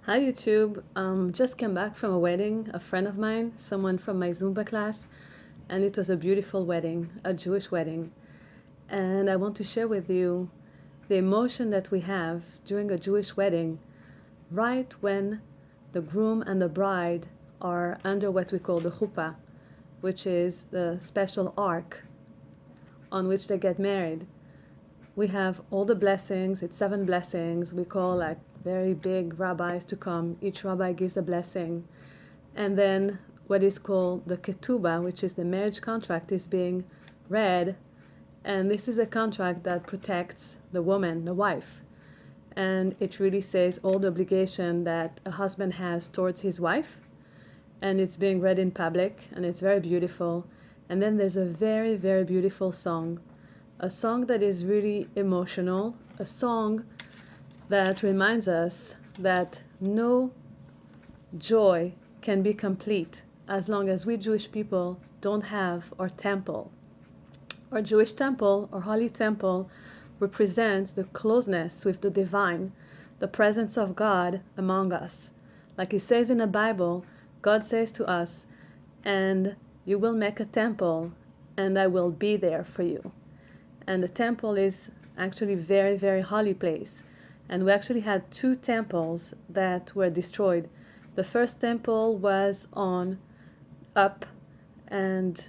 Hi YouTube. Just came back from a wedding, a friend of mine, someone from my Zumba class, and it was a beautiful wedding, a Jewish wedding. And I want to share with you the emotion that we have during a Jewish wedding, right when the groom and the bride are under what we call the chuppah, which is the special ark on which they get married. We have all the blessings. It's 7 blessings. We call like very big rabbis to come. Each rabbi gives a blessing. And then what is called the ketubah, which is the marriage contract, is being read. And this is a contract that protects the woman, the wife. And it really says all the obligation that a husband has towards his wife. And it's being read in public, and it's very beautiful. And then there's a very, very beautiful song, a song that is really emotional, a song that reminds us that no joy can be complete as long as we Jewish people don't have our temple. Our Jewish temple, our holy temple, represents the closeness with the divine, the presence of God among us. Like it says in the Bible, God says to us, "And you will make a temple, and I will be there for you." And the temple is actually very, very holy place. And we actually had 2 temples that were destroyed. The first temple was on up and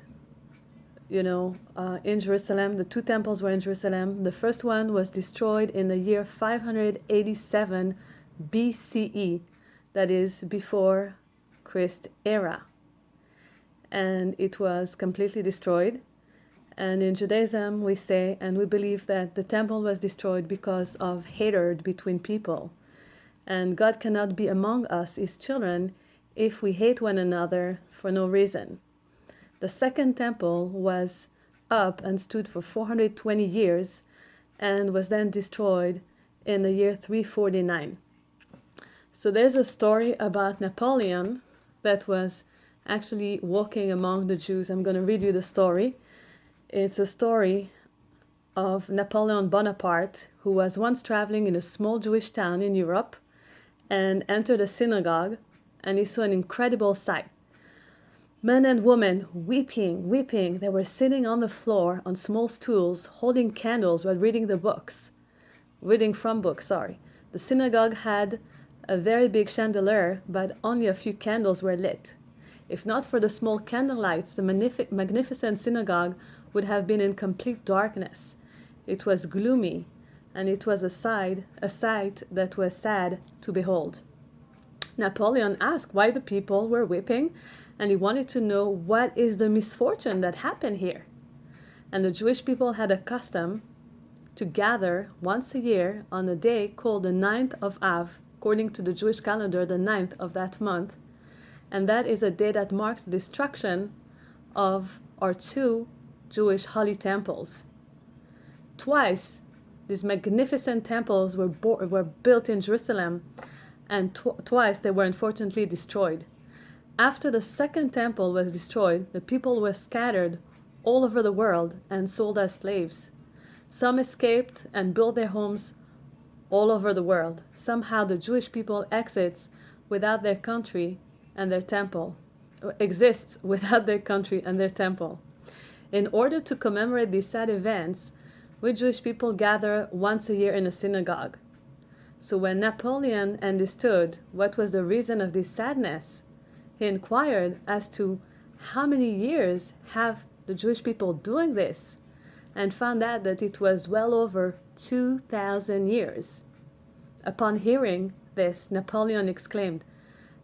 in Jerusalem. The 2 temples were in Jerusalem. The first one was destroyed in the year 587 BCE, that is before Christ era. And it was completely destroyed. And in Judaism, we say and we believe that the temple was destroyed because of hatred between people. And God cannot be among us, his children, if we hate one another for no reason. The second temple was up and stood for 420 years and was then destroyed in the year 349. So there's a story about Napoleon that was actually walking among the Jews. I'm going to read you the story. It's a story of Napoleon Bonaparte, who was once traveling in a small Jewish town in Europe and entered a synagogue, and he saw an incredible sight. Men and women weeping. They were sitting on the floor on small stools, holding candles while reading from books. The synagogue had a very big chandelier, but only a few candles were lit. If not for the small candlelights, the magnificent synagogue would have been in complete darkness. It was gloomy, and it was a sight that was sad to behold. Napoleon asked why the people were weeping, and he wanted to know what is the misfortune that happened here. And the Jewish people had a custom to gather once a year on a day called the 9th of Av, according to the Jewish calendar, the 9th of that month. And that is a day that marks the destruction of our 2 Jewish holy temples. Twice, these magnificent temples were built in Jerusalem, and twice they were unfortunately destroyed. After the second temple was destroyed, the people were scattered all over the world and sold as slaves. Some escaped and built their homes all over the world. Somehow the Jewish people exists without their country and their temple. In order to commemorate these sad events, we Jewish people gather once a year in a synagogue. So when Napoleon understood what was the reason of this sadness, he inquired as to how many years have the Jewish people doing this, and found out that it was well over 2,000 years. Upon hearing this, Napoleon exclaimed,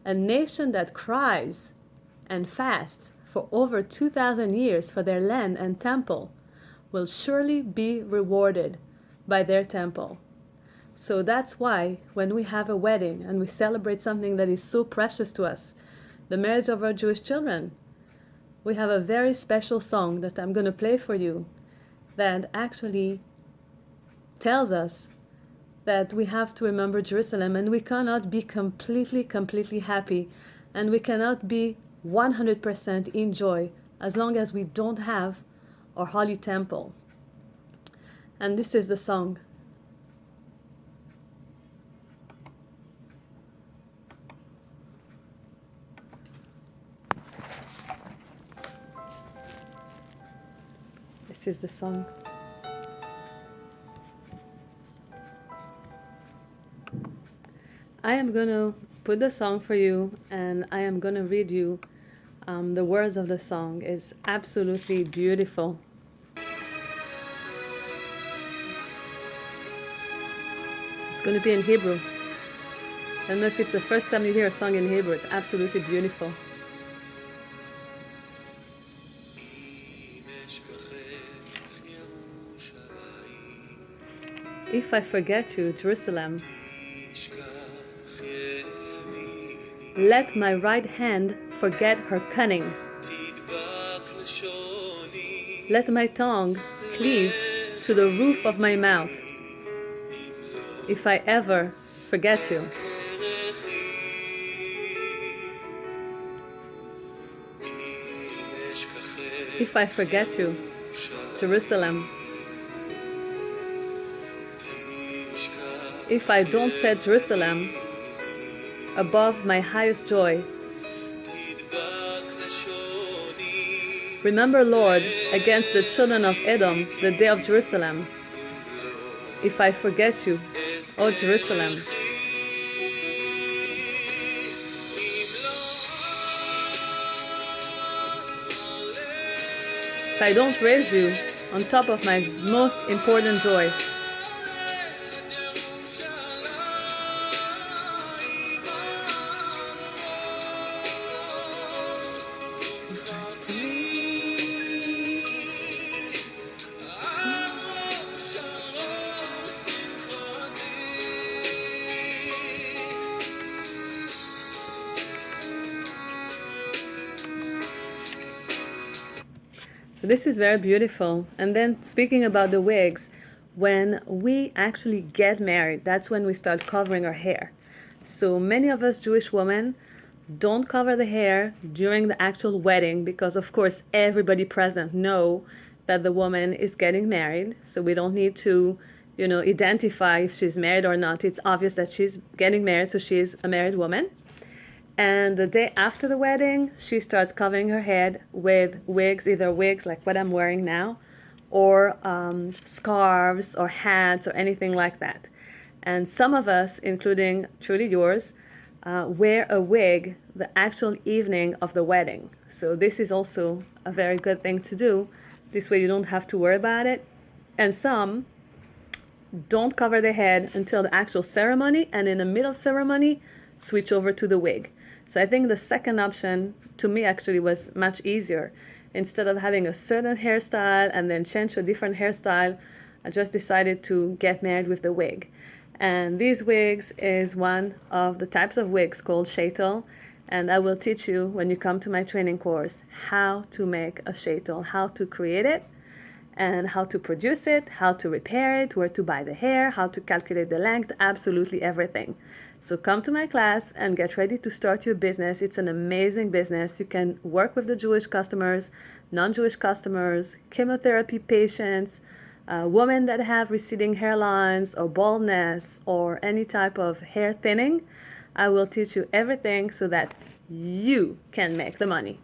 "A nation that cries and fasts for over 2,000 years for their land and temple will surely be rewarded by their temple." So that's why when we have a wedding and we celebrate something that is so precious to us, the marriage of our Jewish children, we have a very special song that I'm going to play for you that actually tells us that we have to remember Jerusalem, and we cannot be completely happy, and we cannot be 100% in joy as long as we don't have our holy temple. And this is the song. This is the song. I am going to put the song for you, and I am going to read you the words of the song. It's absolutely beautiful. It's going to be in Hebrew. I don't know if it's the first time you hear a song in Hebrew. It's absolutely beautiful. If I forget you, Jerusalem, let my right hand forget her cunning. Let my tongue cleave to the roof of my mouth. If I ever forget you. If I forget you, Jerusalem. If I don't set Jerusalem above my highest joy. Remember, Lord, against the children of Edom, the day of Jerusalem. If I forget you, O Jerusalem. If I don't raise you on top of my most important joy. So this is very beautiful. And then speaking about the wigs, when we actually get married, that's when we start covering our hair. So many of us Jewish women don't cover the hair during the actual wedding because, of course, everybody present know that the woman is getting married. So we don't need to, identify if she's married or not. It's obvious that she's getting married, so she's a married woman. And the day after the wedding, she starts covering her head with wigs, either wigs like what I'm wearing now, or scarves or hats or anything like that. And some of us, including truly yours, wear a wig the actual evening of the wedding. So this is also a very good thing to do. This way you don't have to worry about it. And some don't cover their head until the actual ceremony, and in the middle of ceremony, switch over to the wig. So I think the second option, to me, actually was much easier. Instead of having a certain hairstyle and then change to a different hairstyle, I just decided to get married with the wig. And these wigs is one of the types of wigs called sheitel. And I will teach you, when you come to my training course, how to make a sheitel, how to create it, and how to produce it, how to repair it, where to buy the hair, how to calculate the length, absolutely everything. So come to my class and get ready to start your business. It's an amazing business. You can work with the Jewish customers, non-Jewish customers, chemotherapy patients, women that have receding hairlines or baldness or any type of hair thinning. I will teach you everything so that you can make the money.